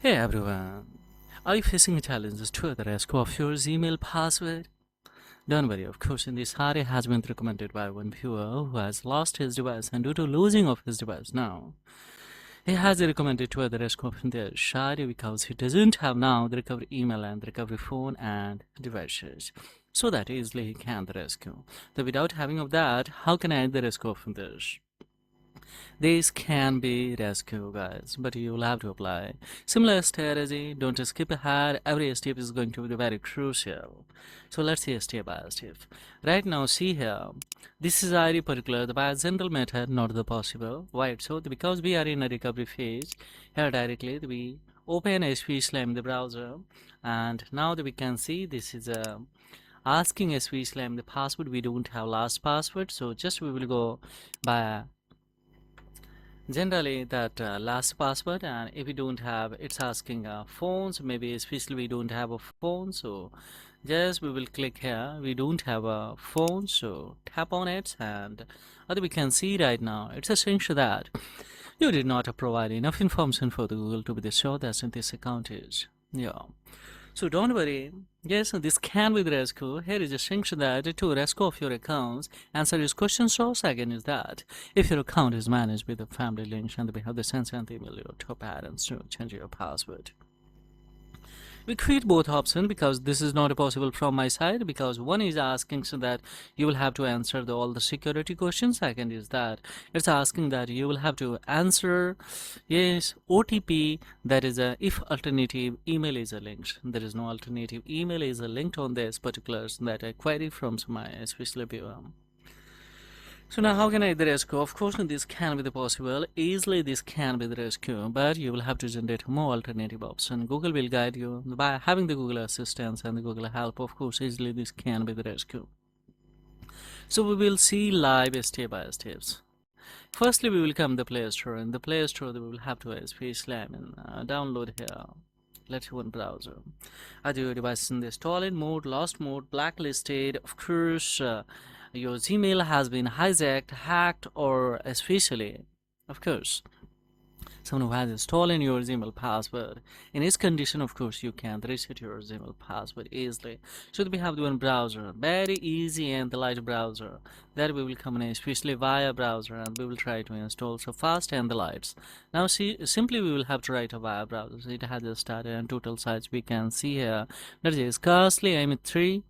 Hey everyone, are you facing challenges to the rescue of your email password? Don't worry, of course, in this area has been recommended by one viewer who has lost his device, and due to losing of his device now, he has recommended to the rescue of the shari because he doesn't have now the recovery email and the recovery phone and devices. So that easily he can the rescue. So without having of that, how can I the rescue of this? This can be rescue, guys, but you will have to apply similar strategy. Don't skip ahead. Every step is going to be very crucial. So let's see step by step. Right now, see here. This is very particular the by general method, not the possible. Why? So because we are in a recovery phase, here directly we open SV Slam the browser, and now that we can see this is a asking SV Slam the password. We don't have last password, so just we will go by generally that last password, and if we don't have, it's asking phones, maybe especially we don't have a phone, so just we will click here. We don't have a phone, so tap on it, and other we can see right now it's essential that you did not provide enough information for the Google to be sure that this account is, yeah. So don't worry. Yes, this can be the rescue. Here is a function that to rescue of your accounts, answer is question. So second is that if your account is managed with a family link and we have the sense and email your to parents to change your password. We create both options because this is not possible from my side, because one is asking so that you will have to answer all the security questions. Second is that it's asking that you will have to answer yes OTP, that is a if alternative email is a link. There is no alternative email is a linked on this particulars that I query from my especially so now how can I the rescue? Of course this can be the possible. Easily this can be the rescue, but you will have to generate more alternative option. Google will guide you by having the Google Assistance and the Google Help. Of course easily this can be the rescue. So we will see live step by steps. Firstly we will come the Play Store. In the Play Store we will have to space slam and download here. Let's one browser. Are your device in the stolen mode, lost mode, blacklisted? Of course, your Gmail has been hijacked, hacked, or especially, of course, someone who has stolen your Gmail password. In this condition, of course, you can reset your Gmail password easily. So we have the one browser, very easy and the light browser that we will come in, especially via browser, and we will try to install so fast and the lights. Now see, simply we will have to write a via browser. So it has just started, and total size we can see here. That is scarcely M3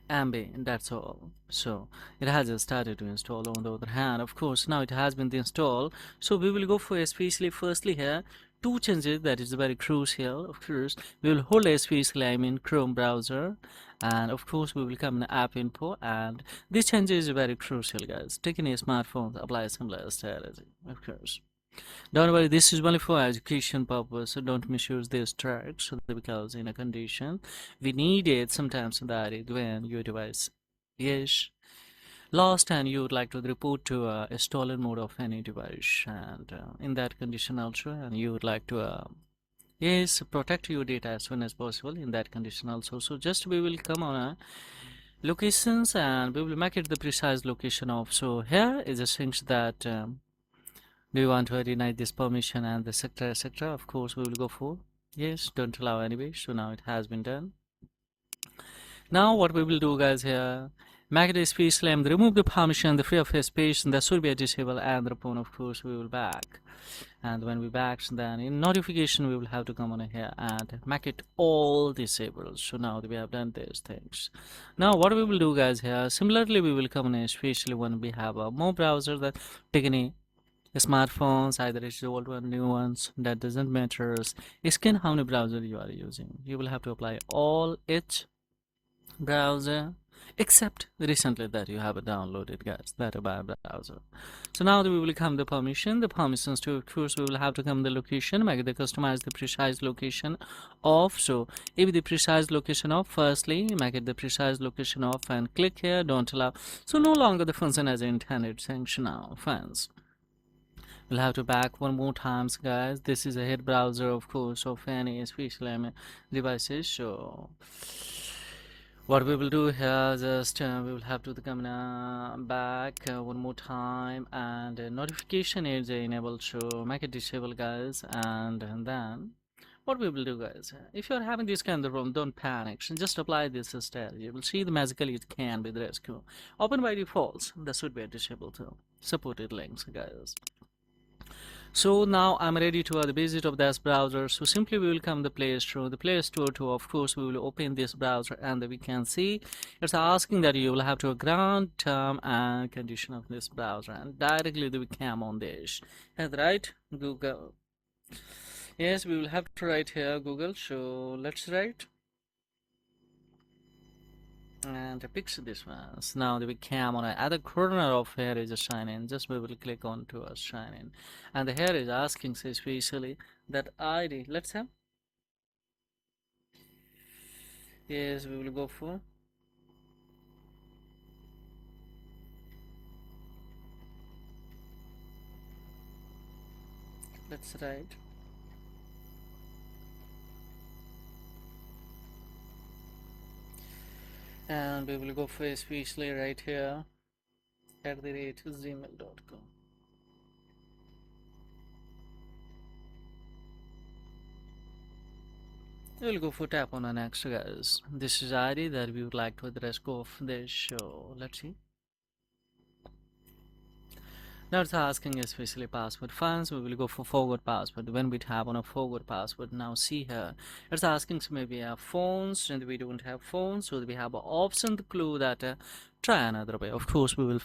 MB, that's all. So it has just started to install. On the other hand, of course, now it has been installed, so we will go for especially firstly here two changes that is very crucial. Of course we will hold especially in Chrome browser, and of course we will come in app info, and this change is very crucial, guys. Taking a smartphone, apply a similar strategy, of course. Don't worry, this is only for education purpose, so don't misuse these tracks, because in a condition we need it sometimes that when your device is lost and you would like to report to a stolen mode of any device, and in that condition also, and you would like to yes, protect your data as soon as possible in that condition also. So just we will come on a locations and we will make it the precise location of. So here is a thing that do you want to deny this permission and the sector etc. Of course we will go for yes, don't allow anyway. So now it has been done. Now what we will do, guys, here make the space lamp, remove the permission, the free of space, and that should be a disable, and the phone, of course we will back. And when we back, then in notification we will have to come on here and make it all disabled. So now that we have done these things, now what we will do, guys, here similarly we will come in, especially when we have a more browser that take any smartphones, either it's the old one, new ones, that doesn't matter. Scan how many browser you are using. You will have to apply all each browser except recently that you have downloaded, guys, that by browser. So now we will come the permissions to, of course we will have to come the location, make the customize the precise location off. So if the precise location off, firstly make it the precise location off and click here, don't allow. So no longer the function as intended sanction now fans. We'll have to back one more times, guys. This is a head browser, of course, of any especially devices. So What we will do here, just we will have to come back one more time, and notification is enabled, so make it disable, guys. And then what we will do, guys, if you're having this kind of problem, don't panic, so just apply this style. You will see the magically it can be the rescue. Open by default, that should be a disable too. Supported links, guys. So now I'm ready to visit of this browser. So simply we will come the Play Store. The Play Store too, of course, we will open this browser, and we can see it's asking that you will have to grant term and condition of this browser, and directly we come on this. And right, Google. Yes, we will have to write here Google. So let's write. And fix this one. So now the cam on the other corner of here is a sign in. Just we will click on to a sign in, and here is asking especially that ID. Let's have. Yes, we will go for. Let's write. And we will go for especially right here at the rate gmail.com. We'll go for tap on the next, guys. This is ID that we would like to address go of this show. Let's see. Now it's asking especially password files. We will go for forward password. When we tap on a forward password, now see here, it's asking so maybe have phones, and we don't have phones, so we have an option to clue that try another way. Of course, we will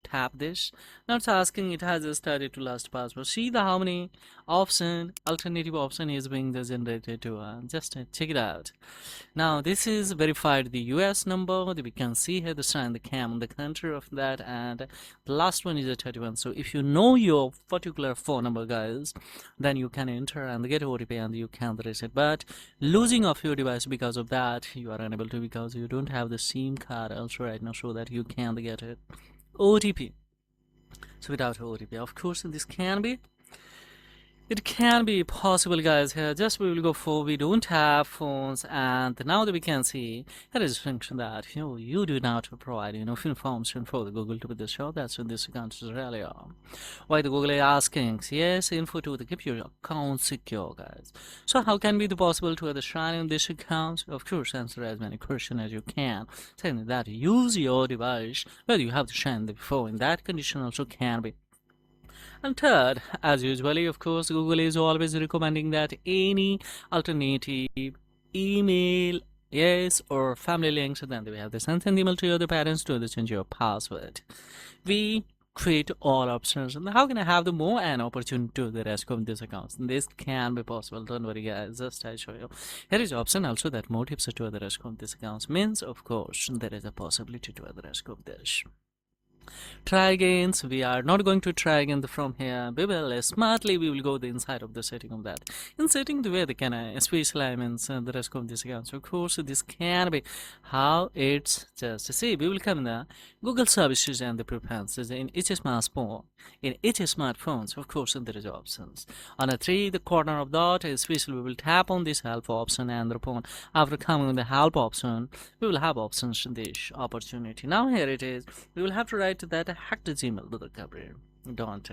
tap this. Now it's asking it has started to last password. See the how many option alternative option is being generated to just check it out. Now this is verified the US number. We can see here the sign, the cam, the country of that, and the last one is a 31. So if you know your particular phone number, guys, then you can enter and get OTP and you can reset. But losing of your device because of that, you are unable to, because you don't have the SIM card also right now, so that you can get it OTP. So without OTP, of course, this can be, it can be possible, guys. Here just we will go for we don't have phones, and now that we can see here is a function that you do not provide information for the Google to be the show. That's when this account is really on. Why the Google is asking yes info to keep your account secure, guys. So how can be the possible to the shine in this account? Of course, answer as many questions as you can, saying that use your device whether you have to shine the phone. In that condition also can be. And third, as usually, of course, Google is always recommending that any alternative email, yes, or family links, then we have to send an email to your other parents to change your password. We create all options, and how can I have the more an opportunity to the rest of this accounts? This can be possible. Don't worry, guys. Just I show you. Here is option also that more tips to the rest of this accounts means, of course, there is a possibility to the rest of this. Try agains. We are not going to try again from here. We will smartly we will go the inside of the setting of that. In setting the way they can space elements and the rest of this account. So of course this can be how it's just see. We will come in the Google services and the preferences in each smartphone. In each smartphones, of course, there is options. On a three, the corner of that, especially we will tap on this help option, and upon after coming on the help option, we will have options in this opportunity. Now here it is. We will have to write that hacked Gmail to the recovery. Don't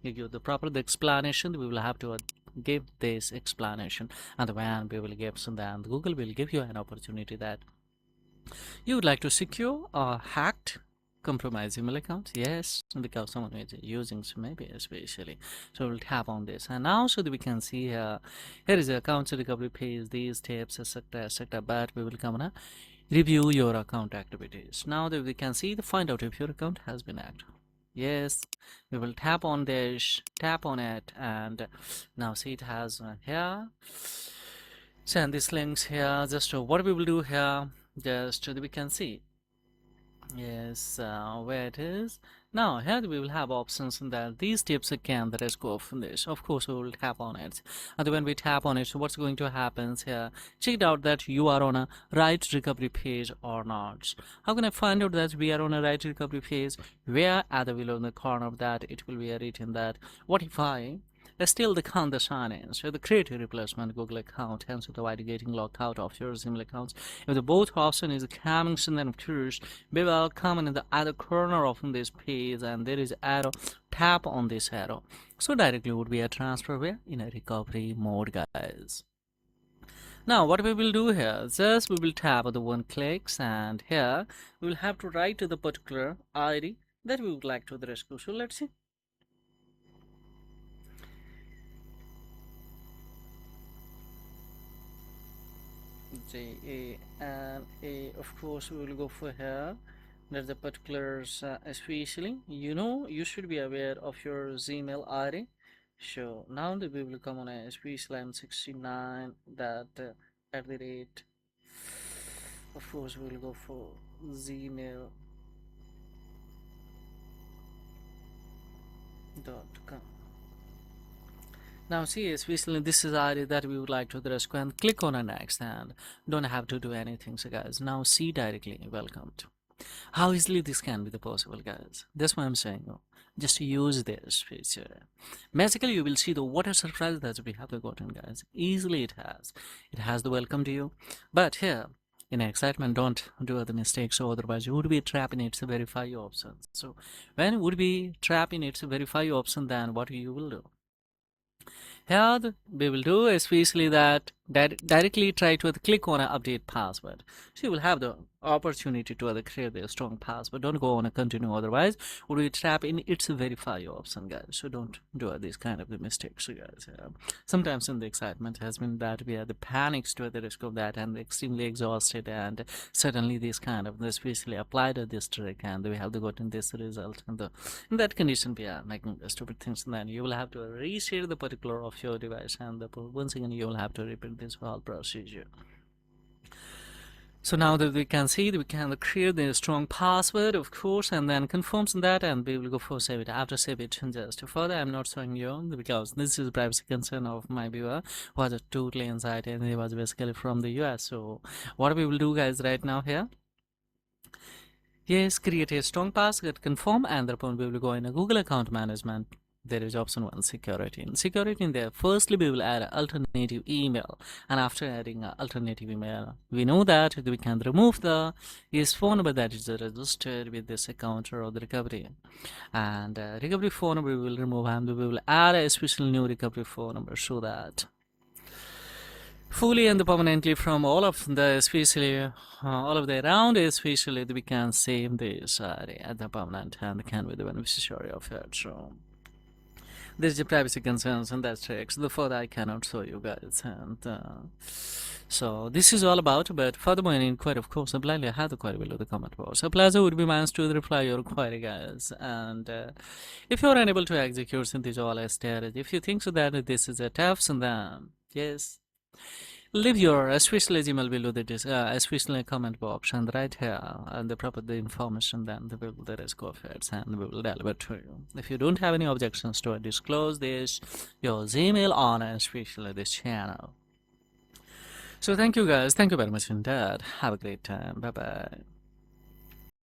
you give the proper the explanation. We will have to give this explanation, and when we will give some, then Google will give you an opportunity that you would like to secure a hacked compromised email account. Yes, because someone is using, so maybe especially, so we'll tap on this, and now so that we can see here is the account recovery page, these steps, etc. But we will come on review your account activities. Now that we can see the find out if your account has been hacked. Yes, we will tap on this, tap on it, and now see it has here, send these links here. Just what we will do here, just so that we can see. Yes, where it is. Now here we will have options in that these tips can the rest go from this. Of course we will tap on it, and when we tap on it, so what's going to happen here, check it out that you are on a right recovery page or not. How can I find out that we are on a right recovery page? Where at the below in the corner of that it will be written that what if I still they count the sign-in. So the creative replacement Google account, hence why you're getting locked out of your Gmail accounts. If the both option is coming, so then of course we will come in the other corner of this page, and there is arrow. Tap on this arrow. So directly would be a transfer where in a recovery mode, guys. Now what we will do here, just we will tap on the one clicks, and here we will have to write to the particular ID that we would like to the rescue. So let's see. JANA, of course we will go for here. That's the particulars, especially you should be aware of your Gmail ID. So now the we will come on a especially M69 that at the rate, of course we will go for gmail.com. Now see, especially this is ID that we would like to the rescue, and click on a next, and don't have to do anything. So guys, now see directly welcome to. How easily this can be the possible, guys. That's why I'm saying, just use this feature. Basically, you will see the what a surprise that we have gotten, guys. Easily it has the welcome to you. But here, in excitement, don't do other mistakes, or otherwise you would be trapped in its verify option. So when you would be trapped in its verify option, then what you will do? Here we will do especially that directly try to click on an update password. So you will have the opportunity to create a strong password. Don't go on a continue, otherwise would be trapped in its verify option, guys. So don't do this kind of the mistakes, guys. Sometimes in the excitement has been that we are the panics to the risk of that, and extremely exhausted, and suddenly this kind of especially applied this trick, and we have gotten this result, and in that condition we are making stupid things, and then you will have to reshare the particular of your device, and once again you will have to repeat this whole procedure. So now that we can see that we can create the strong password, of course, and then confirms that, and we will go for save it. After save it, just further, I'm not showing you because this is privacy concern of my viewer who was totally inside, and he was basically from the US. So what we will do, guys, right now here. Yes, create a strong password, confirm, and thereupon we will go in a Google account management. There is option 1, security. In security, in there, firstly we will add an alternative email, and after adding an alternative email, we know that we can remove the phone number that is registered with this account or the recovery, and recovery phone number we will remove, and we will add a special new recovery phone number, so that fully and permanently from all of the especially all of the around, especially we can save this at the permanent and can be the beneficiary of it. So there's the privacy concerns, and that's tricks. The further I cannot show you guys, and so this is all about. But furthermore, any inquiry, of course, blindly I have the query below the comment box. A pleasure would be mine to reply your query, guys. And if you are unable to execute this all strategy, if you think so that this is a tough, and then yes, leave your especially email below the especially comment box, and right here and the proper the information, then the will there is co-fits, and we will deliver to you. If you don't have any objections to disclose this your Gmail on especially this channel. So thank you, guys. Thank you very much indeed. Have a great time. Bye bye.